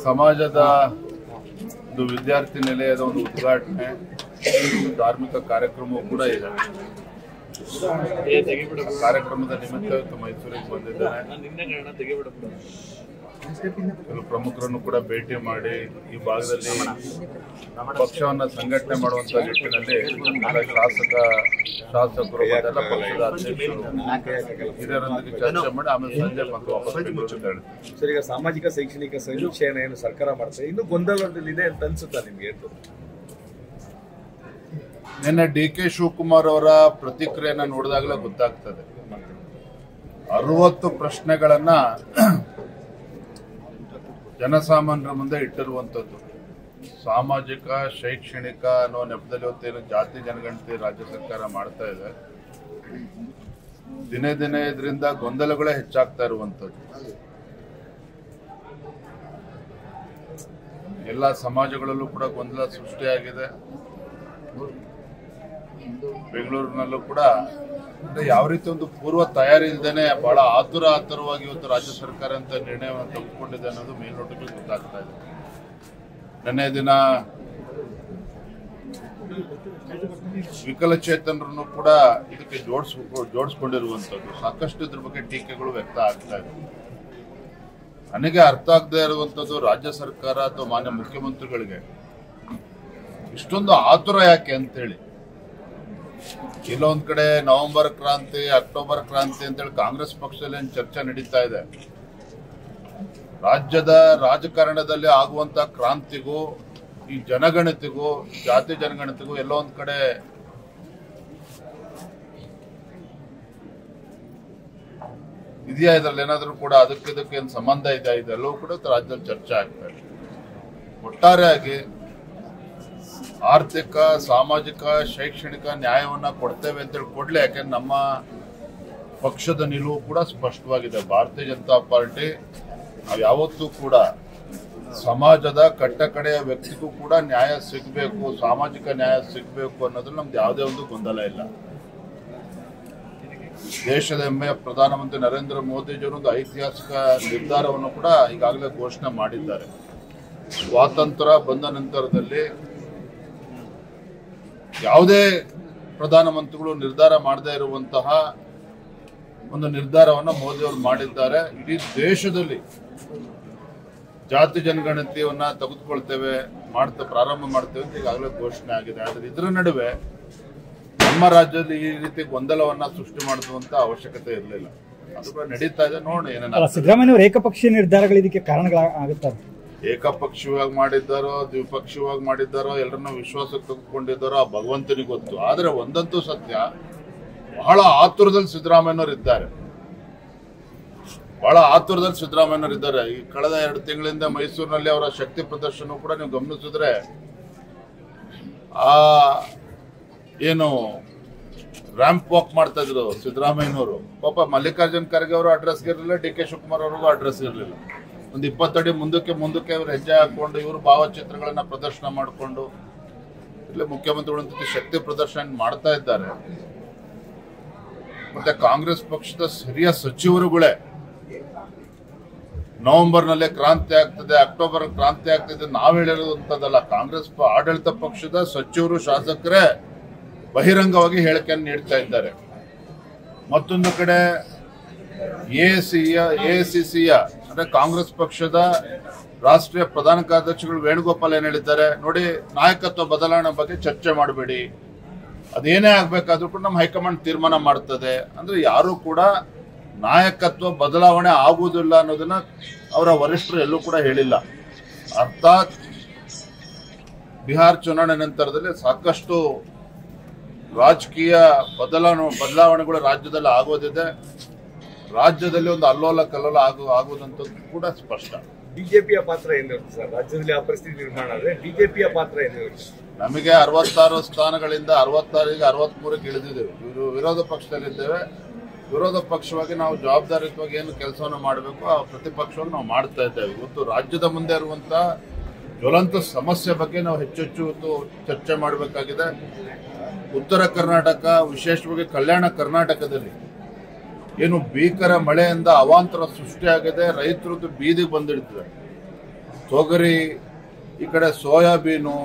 ಸಮಾಜದ ಒಂದು ವಿದ್ಯಾರ್ಥಿ ನಿಲಯದ ಒಂದು ಉದ್ಘಾಟನೆ ಧಾರ್ಮಿಕ ಕಾರ್ಯಕ್ರಮವು ಕೂಡ ಇದೆ. ಕಾರ್ಯಕ್ರಮದ ನಿಮಿತ್ತ ಮೈಸೂರಿಗೆ ಬಂದಿದ್ದಾರೆ. ಕೆಲವು ಪ್ರಮುಖರನ್ನು ಕೂಡ ಭೇಟಿ ಮಾಡಿ ಈ ಭಾಗದಲ್ಲಿ ಪಕ್ಷವನ್ನು ಸಂಘಟನೆ ಮಾಡುವಂತ ನಿಟ್ಟಿನಲ್ಲಿ ಶಾಸಕರು ಎಲ್ಲ ಪಕ್ಷದ ಅಧ್ಯಕ್ಷರು ಇದರೊಂದಿಗೆ ಚರ್ಚೆ ಮಾಡಿ ಆಮೇಲೆ ಸಂಜೆ ಮತ್ತೆ ವಾಪಸ್ ಸರ್, ಈಗ ಸಾಮಾಜಿಕ ಶೈಕ್ಷಣಿಕ ಸಮೀಕ್ಷೆಯನ್ನು ಏನು ಸರ್ಕಾರ ಮಾಡ್ತಾರೆ, ಇನ್ನು ಗೊಂದಲದಲ್ಲಿದೆ ಅಂತ ಅನ್ಸುತ್ತಾ ನಿಮ್ಗೆ? ನಿನ್ನೆ ಡಿ.ಕೆ. ಶಿವಕುಮಾರ್ ಅವರ ಪ್ರತಿಕ್ರಿಯೆಯನ್ನು ನೋಡಿದಾಗಲೇ ಗೊತ್ತಾಗ್ತದೆ. 60 ಪ್ರಶ್ನೆಗಳನ್ನ ಜನಸಾಮಾನ್ಯರ ಮುಂದೆ ಇಟ್ಟಿರುವಂತದ್ದು. ಸಾಮಾಜಿಕ ಶೈಕ್ಷಣಿಕ ಅನ್ನೋ ನೆಪದಲ್ಲಿ ಇವತ್ತೇನು ಜಾತಿ ಜನಗಣತಿ ರಾಜ್ಯ ಸರ್ಕಾರ ಮಾಡ್ತಾ ಇದೆ. ದಿನೇ ದಿನೇ ಇದರಿಂದ ಗೊಂದಲಗಳೇ ಹೆಚ್ಚಾಗ್ತಾ ಇರುವಂತದ್ದು. ಎಲ್ಲ ಸಮಾಜಗಳಲ್ಲೂ ಕೂಡ ಗೊಂದಲ ಸೃಷ್ಟಿಯಾಗಿದೆ. ಬೆಂಗಳೂರಿನಲ್ಲೂ ಕೂಡ ಯಾವ ರೀತಿ ಒಂದು ಪೂರ್ವ ತಯಾರಿ ಇಲ್ಲದೇನೆ ಬಹಳ ಆತುರವಾಗಿ ಇವತ್ತು ರಾಜ್ಯ ಸರ್ಕಾರ ಅಂತ ನಿರ್ಣಯವನ್ನು ತೆಗೆದುಕೊಂಡಿದೆ ಅನ್ನೋದು ಮೇಲ್ನೋಟಕ್ಕೆ ಗೊತ್ತಾಗ್ತಾ ಇದೆ. ನಿನ್ನೆ ದಿನ ವಿಕಲಚೇತನರನ್ನು ಕೂಡ ಇದಕ್ಕೆ ಜೋಡಿಸ್ಕೊಂಡಿರುವಂತದ್ದು, ಸಾಕಷ್ಟು ಇದ್ರ ಬಗ್ಗೆ ಟೀಕೆಗಳು ವ್ಯಕ್ತ ಆಗ್ತಾ ಇದೆ. ನನಗೆ ಅರ್ಥ ಆಗದೆ ಇರುವಂತದ್ದು, ರಾಜ್ಯ ಸರ್ಕಾರ ಅಥವಾ ಮಾನ್ಯ ಮುಖ್ಯಮಂತ್ರಿಗಳಿಗೆ ಇಷ್ಟೊಂದು ಆತುರ ಯಾಕೆ ಅಂತೇಳಿ. ಇಲ್ಲೊಂದ್ ಕಡೆ ನವೆಂಬರ್ ಕ್ರಾಂತಿ, ಅಕ್ಟೋಬರ್ ಕ್ರಾಂತಿ ಅಂತೇಳಿ ಕಾಂಗ್ರೆಸ್ ಪಕ್ಷದಲ್ಲಿ ಚರ್ಚೆ ನಡೀತಾ ಇದೆ. ರಾಜ್ಯದ ರಾಜಕಾರಣದಲ್ಲಿ ಆಗುವಂತ ಕ್ರಾಂತಿಗೂ ಈ ಜನಗಣತಿಗೂ ಜಾತಿ ಜನಗಣತಿಗೂ ಎಲ್ಲೋ ಒಂದ್ ಕಡೆ ಇದೆಯಾ, ಇದ್ರಲ್ಲಿ ಏನಾದ್ರೂ ಕೂಡ ಅದಕ್ಕೆ ಏನ್ ಸಂಬಂಧ ಇದೆಲ್ಲವೂ ಕೂಡ ರಾಜ್ಯದಲ್ಲಿ ಚರ್ಚೆ ಆಗ್ತಾ ಇದೆ. ಒಟ್ಟಾರೆಯಾಗಿ ಆರ್ಥಿಕ, ಸಾಮಾಜಿಕ, ಶೈಕ್ಷಣಿಕ ನ್ಯಾಯವನ್ನ ಕೊಡ್ತೇವೆ ಅಂತೇಳಿ ಕೊಡ್ಲಿ. ಯಾಕೆಂದ್ರೆ ನಮ್ಮ ಪಕ್ಷದ ನಿಲುವು ಕೂಡ ಸ್ಪಷ್ಟವಾಗಿದೆ. ಭಾರತೀಯ ಜನತಾ ಪಾರ್ಟಿ ನಾವು ಯಾವತ್ತೂ ಕೂಡ ಸಮಾಜದ ಕಟ್ಟಕಡೆಯ ವ್ಯಕ್ತಿಗೂ ಕೂಡ ನ್ಯಾಯ ಸಿಗಬೇಕು, ಸಾಮಾಜಿಕ ನ್ಯಾಯ ಸಿಗಬೇಕು ಅನ್ನೋದ್ರಲ್ಲಿ ನಮ್ದು ಯಾವುದೇ ಒಂದು ಗೊಂದಲ ಇಲ್ಲ. ದೇಶದ ಹೆಮ್ಮೆಯ ಪ್ರಧಾನಮಂತ್ರಿ ನರೇಂದ್ರ ಮೋದಿಜಿಯವರು ಒಂದು ಐತಿಹಾಸಿಕ ನಿರ್ಧಾರವನ್ನು ಕೂಡ ಈಗಾಗಲೇ ಘೋಷಣೆ ಮಾಡಿದ್ದಾರೆ. ಸ್ವಾತಂತ್ರ್ಯ ಬಂದ ನಂತರದಲ್ಲಿ ಯಾವುದೇ ಪ್ರಧಾನಮಂತ್ರಿಗಳು ನಿರ್ಧಾರ ಮಾಡದೇ ಇರುವಂತಹ ಒಂದು ನಿರ್ಧಾರವನ್ನು ಮೋದಿಯವರು ಮಾಡಿದ್ದಾರೆ. ಇಡೀ ದೇಶದಲ್ಲಿ ಜಾತಿ ಜನಗಣತಿಯನ್ನ ತೆಗೆದುಕೊಳ್ತೇವೆ, ಪ್ರಾರಂಭ ಮಾಡ್ತೇವೆ ಅಂತ ಈಗಾಗಲೇ ಘೋಷಣೆ ಆಗಿದೆ. ಆದರೆ ಇದರ ನಡುವೆ ನಮ್ಮ ರಾಜ್ಯದಲ್ಲಿ ಈ ರೀತಿ ಗೊಂದಲವನ್ನ ಸೃಷ್ಟಿ ಮಾಡುವಂತ ಅವಶ್ಯಕತೆ ಇರಲಿಲ್ಲ. ಅದು ಕೂಡ ನಡೀತಾ ಇದೆ. ನೋಡಿ ಏನೇನು ಸಿದ್ದರಾಮಯ್ಯ ಏಕಪಕ್ಷೀಯ ನಿರ್ಧಾರಗಳು ಇದಕ್ಕೆ ಕಾರಣಗಳಾಗುತ್ತಾರೆ. ಏಕಪಕ್ಷೀಯವಾಗಿ ಮಾಡಿದ್ದಾರೋ ದ್ವಿಪಕ್ಷೀಯವಾಗಿ ಮಾಡಿದ್ದಾರೋ ಎಲ್ಲರನ್ನೂ ವಿಶ್ವಾಸಕ್ಕೆ ತೆಗೆದುಕೊಂಡಿದ್ದಾರೋ ಆ ಭಗವಂತನಿಗೆ ಗೊತ್ತು. ಆದರೆ ಒಂದಂತೂ ಸತ್ಯ, ಬಹಳ ಆತುರದಲ್ಲಿ ಸಿದ್ದರಾಮಯ್ಯನವರು ಇದ್ದಾರೆ. ಈ ಕಳೆದ 2 ತಿಂಗಳಿಂದ ಮೈಸೂರಿನಲ್ಲಿ ಅವರ ಶಕ್ತಿ ಪ್ರದರ್ಶನ ಕೂಡ ನೀವು ಗಮನಿಸಿದ್ರೆ, ಏನು ರ್ಯಾಂಪ್ ವಾಕ್ ಮಾಡ್ತಾ ಇದ್ರು ಸಿದ್ದರಾಮಯ್ಯನವರು. ಪಾಪ ಮಲ್ಲಿಕಾರ್ಜುನ್ ಖರ್ಗೆ ಅವರು ಅಡ್ರೆಸ್ ಇರಲಿಲ್ಲ, ಡಿ.ಕೆ. ಶಿವಕುಮಾರ್ ಅವ್ರಿಗೂ ಅಡ್ರೆಸ್ ಇರಲಿಲ್ಲ. ಒಂದು 20 ಅಡಿ ಮುಂದಕ್ಕೆ ಇವರು ಹೆಜ್ಜೆ ಹಾಕೊಂಡು ಇವರು ಭಾವಚಿತ್ರಗಳನ್ನ ಪ್ರದರ್ಶನ ಮಾಡಿಕೊಂಡು ಇಲ್ಲಿ ಮುಖ್ಯಮಂತ್ರಿಗಳ ಶಕ್ತಿ ಪ್ರದರ್ಶನ ಮಾಡ್ತಾ ಇದ್ದಾರೆ. ಮತ್ತೆ ಕಾಂಗ್ರೆಸ್ ಪಕ್ಷದ ಹಿರಿಯ ಸಚಿವರುಗಳೇ ನವೆಂಬರ್ನಲ್ಲೇ ಕ್ರಾಂತಿ ಆಗ್ತದೆ, ಅಕ್ಟೋಬರ್ ಕ್ರಾಂತಿ ಆಗ್ತದೆ ನಾವು ಹೇಳಿರುವಂತದ್ದಲ್ಲ. ಕಾಂಗ್ರೆಸ್ ಆಡಳಿತ ಪಕ್ಷದ ಸಚಿವರು, ಶಾಸಕರೇ ಬಹಿರಂಗವಾಗಿ ಹೇಳಿಕೆಯನ್ನು ನೀಡ್ತಾ ಇದ್ದಾರೆ. ಮತ್ತೊಂದು ಕಡೆ ಎಐಸಿಸಿಯ ಅಂದ್ರೆ ಕಾಂಗ್ರೆಸ್ ಪಕ್ಷದ ರಾಷ್ಟ್ರೀಯ ಪ್ರಧಾನ ಕಾರ್ಯದರ್ಶಿಗಳು ವೇಣುಗೋಪಾಲ್ ಏನ್ ಹೇಳಿದ್ದಾರೆ ನೋಡಿ, ನಾಯಕತ್ವ ಬದಲಾವಣೆ ಬಗ್ಗೆ ಚರ್ಚೆ ಮಾಡಬೇಡಿ, ಅದೇನೇ ಆಗ್ಬೇಕಾದ್ರೂ ಕೂಡ ನಮ್ಮ ಹೈಕಮಾಂಡ್ ತೀರ್ಮಾನ ಮಾಡ್ತದೆ. ಅಂದ್ರೆ ಯಾರು ಕೂಡ ನಾಯಕತ್ವ ಬದಲಾವಣೆ ಆಗುವುದಿಲ್ಲ ಅನ್ನೋದನ್ನ ಅವರ ವರಿಷ್ಠರು ಎಲ್ಲೂ ಕೂಡ ಹೇಳಿಲ್ಲ. ಅರ್ಥಾತ್ ಬಿಹಾರ್ ಚುನಾವಣೆ ನಂತರದಲ್ಲಿ ಸಾಕಷ್ಟು ರಾಜಕೀಯ ಬದಲಾವಣೆಗಳು ರಾಜ್ಯದಲ್ಲಿ ಆಗೋದಿದೆ. ರಾಜ್ಯದಲ್ಲಿ ಒಂದು ಅಲ್ಲೋಲ ಕಲ್ಲೋಲ ಆಗುವುದಂತದ್ದು ಕೂಡ ಸ್ಪಷ್ಟ. ಬಿಜೆಪಿಯ ಪಾತ್ರ ಏನಿರುತ್ತೆ ಸರ್ ರಾಜ್ಯದಲ್ಲಿ ಆ ಪರಿಸ್ಥಿತಿ ನಿರ್ಮಾಣ ಆದ್ರೆ? ಬಿಜೆಪಿಯ ಪಾತ್ರ ಏನಿರುತ್ತೆ? ನಮಗೆ 66 ಸ್ಥಾನಗಳಿಂದ 66ಗೆ 63ಕ್ಕೆ ಇಳಿದಿದ್ದೇವೆ. ವಿರೋಧ ಪಕ್ಷದಲ್ಲಿದ್ದೇವೆ. ವಿರೋಧ ಪಕ್ಷವಾಗಿ ನಾವು ಜವಾಬ್ದಾರಿಯುತವಾಗಿ ಏನು ಕೆಲಸವನ್ನು ಮಾಡಬೇಕು ಆ ಪ್ರತಿಪಕ್ಷವನ್ನು ನಾವು ಮಾಡ್ತಾ ಇದ್ದೇವೆ. ಇವತ್ತು ರಾಜ್ಯದ ಮುಂದೆ ಇರುವಂತಹ ಜ್ವಲಂತ ಸಮಸ್ಯೆ ಬಗ್ಗೆ ನಾವು ಹೆಚ್ಚೆಚ್ಚು ಚರ್ಚೆ ಮಾಡಬೇಕಾಗಿದೆ. ಉತ್ತರ ಕರ್ನಾಟಕ, ವಿಶೇಷವಾಗಿ ಕಲ್ಯಾಣ ಕರ್ನಾಟಕದಲ್ಲಿ ಏನು ಭೀಕರ ಮಳೆಯಿಂದ ಅವಾಂತರ ಸೃಷ್ಟಿಯಾಗಿದೆ, ರೈತರದ್ದು ಬೀದಿಗೆ ಬಂದಿಡ್ತದೆ. ತೊಗರಿ, ಈ ಕಡೆ ಸೋಯಾಬೀನು,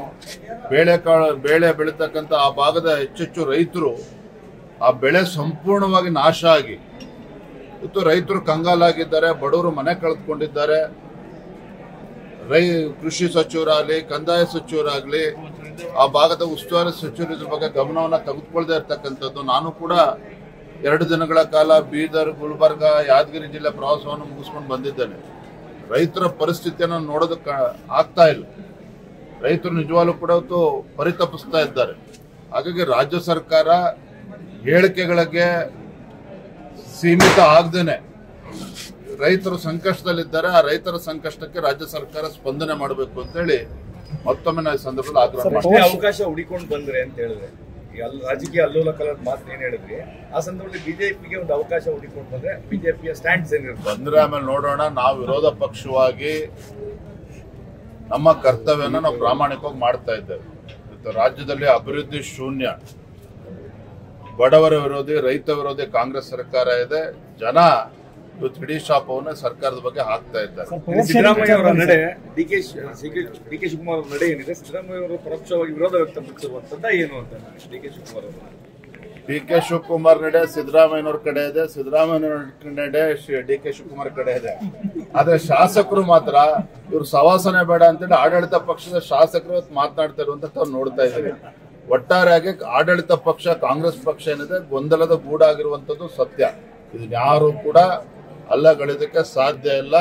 ಬೇಳೆ ಬೆಳೀತಕ್ಕಂಥ ಆ ಭಾಗದ ಹೆಚ್ಚೆಚ್ಚು ರೈತರು ಆ ಬೆಳೆ ಸಂಪೂರ್ಣವಾಗಿ ನಾಶ ಆಗಿ ಇವತ್ತು ರೈತರು ಕಂಗಾಲಾಗಿದ್ದಾರೆ, ಬಡವರು ಮನೆ ಕಳೆದುಕೊಂಡಿದ್ದಾರೆ. ಕೃಷಿ ಸಚಿವರಾಗಲಿ, ಕಂದಾಯ ಸಚಿವರಾಗಲಿ, ಆ ಭಾಗದ ಉಸ್ತುವಾರಿ ಸಚಿವರು ಇದ್ರ ಬಗ್ಗೆ ಗಮನವನ್ನು ತೆಗೆದುಕೊಳ್ಳದೆ ಇರ್ತಕ್ಕಂಥದ್ದು. ನಾನು ಕೂಡ 2 ದಿನಗಳ ಕಾಲ ಬೀದರ್, ಗುಲ್ಬರ್ಗ, ಯಾದಗಿರಿ ಜಿಲ್ಲೆ ಪ್ರವಾಸವನ್ನು ಮುಗಿಸ್ಕೊಂಡು ಬಂದಿದ್ದೇನೆ. ರೈತರ ಪರಿಸ್ಥಿತಿಯನ್ನು ನೋಡೋದಕ್ಕೆ ಆಗ್ತಾ ಇಲ್ಲ. ರೈತರು ನಿಜವಾಗ್ಲೂ ಕೂಡ ಇವತ್ತು ಪರಿತಪಿಸ್ತಾ ಇದ್ದಾರೆ. ಹಾಗಾಗಿ ರಾಜ್ಯ ಸರ್ಕಾರ ಹೇಳಿಕೆಗಳಿಗೆ ಸೀಮಿತ ಆಗದೇನೆ ರೈತರು ಸಂಕಷ್ಟದಲ್ಲಿದ್ದಾರೆ, ಆ ರೈತರ ಸಂಕಷ್ಟಕ್ಕೆ ರಾಜ್ಯ ಸರ್ಕಾರ ಸ್ಪಂದನೆ ಮಾಡಬೇಕು ಅಂತ ಹೇಳಿ ಮತ್ತೊಮ್ಮೆ ನಾವು ಈ ಸಂದರ್ಭದಲ್ಲಿ ಆಗ್ರಹ ಮಾಡ್ತೀವಿ. ಅವಕಾಶ ಹುಡಿಕೊಂಡು ಬಂದ್ರೆ ಅಂತ ಹೇಳಿದ್ರೆ ರಾಜಕೀಯ ಅಲ್ಲೋಲ ಕಲದ ಮಾತು ಏನ್ ಹೇಳಿದ್ರಿ, ಆ ಸಂದರ್ಭದಲ್ಲಿ ಬಿಜೆಪಿಗೆ ಒಂದು ಅವಕಾಶ ಹುಡಿಕೊಂಡು ಬಂದ್ರೆ ಬಿಜೆಪಿಯ ಸ್ಟ್ಯಾಂಡ್ಸ್ ಏನಿರುತ್ತೆ ಬಂದ್ರೆ ಆಮೇಲೆ ನೋಡೋಣ. ನಾವು ವಿರೋಧ ಪಕ್ಷವಾಗಿ ನಮ್ಮ ಕರ್ತವ್ಯನ ನಾವು ಪ್ರಾಮಾಣಿಕವಾಗಿ ಮಾಡ್ತಾ ಇದ್ದೇವೆ. ರಾಜ್ಯದಲ್ಲಿ ಅಭಿವೃದ್ಧಿ ಶೂನ್ಯ, ಬಡವರ ವಿರೋಧಿ, ರೈತ ವಿರೋಧಿ ಕಾಂಗ್ರೆಸ್ ಸರ್ಕಾರ ಇದೆ. ಜನ ಇವತ್ತು ಇಡೀ ಶಾಪವನ್ನು ಸರ್ಕಾರದ ಬಗ್ಗೆ ಹಾಕ್ತಾ ಇದ್ದಾರೆ. ಸಿದ್ದರಾಮಯ್ಯ ಅವರ ನಡೆ, ಡಿ ಕೆ ಶಿವಕುಮಾರ್ ಅವರ ನಡೆ ಏನಿದೆ, ಸಿದ್ದರಾಮಯ್ಯ ಅವರು ಪರೋಕ್ಷವಾಗಿ ವಿರೋಧ ವ್ಯಕ್ತಪಡಿಸಿರುವಂತದ್ದ ಏನು ಅಂತ ಡಿ ಕೆ ಶಿವಕುಮಾರ್ ಅವರು? ಡಿ ಕೆ ಶಿವಕುಮಾರ್ ನಡೆ ಸಿದ್ದರಾಮಯ್ಯನವ್ರ ಕಡೆ ಇದೆ, ಸಿದ್ದರಾಮಯ್ಯನವ್ರ ನಡೆ ಡಿ ಕೆ ಶಿವಕುಮಾರ್ ಕಡೆ ಇದೆ. ಆದ್ರೆ ಶಾಸಕರು ಮಾತ್ರ ಇವ್ರು ಸವಾಸನೆ ಬೇಡ ಅಂತೇಳಿ ಆಡಳಿತ ಪಕ್ಷದ ಶಾಸಕರು ಮಾತನಾಡ್ತಾ ಇರುವಂತ ನೋಡ್ತಾ ಇದ್ದೀವಿ. ಒಟ್ಟಾರೆಯಾಗಿ ಆಡಳಿತ ಪಕ್ಷ ಕಾಂಗ್ರೆಸ್ ಪಕ್ಷ ಏನಿದೆ ಗೊಂದಲದ ಗೂಡಾಗಿರುವಂತದ್ದು ಸತ್ಯ. ಇದನ್ನ ಯಾರು ಕೂಡ ಅಲ್ಲಗಳಿದಕ್ಕೆ ಸಾಧ್ಯ ಇಲ್ಲ.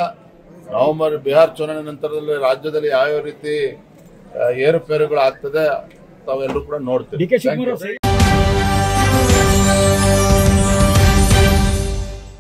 ನವೆಂಬರ್ ಬಿಹಾರ್ ಚುನಾವಣೆ ನಂತರದಲ್ಲಿ ರಾಜ್ಯದಲ್ಲಿ ಯಾವ ರೀತಿ ಏರುಪೇರುಗಳು ಆಗ್ತದೆ ತಾವೆಲ್ಲರೂ ಕೂಡ ನೋಡ್ತೀವಿ.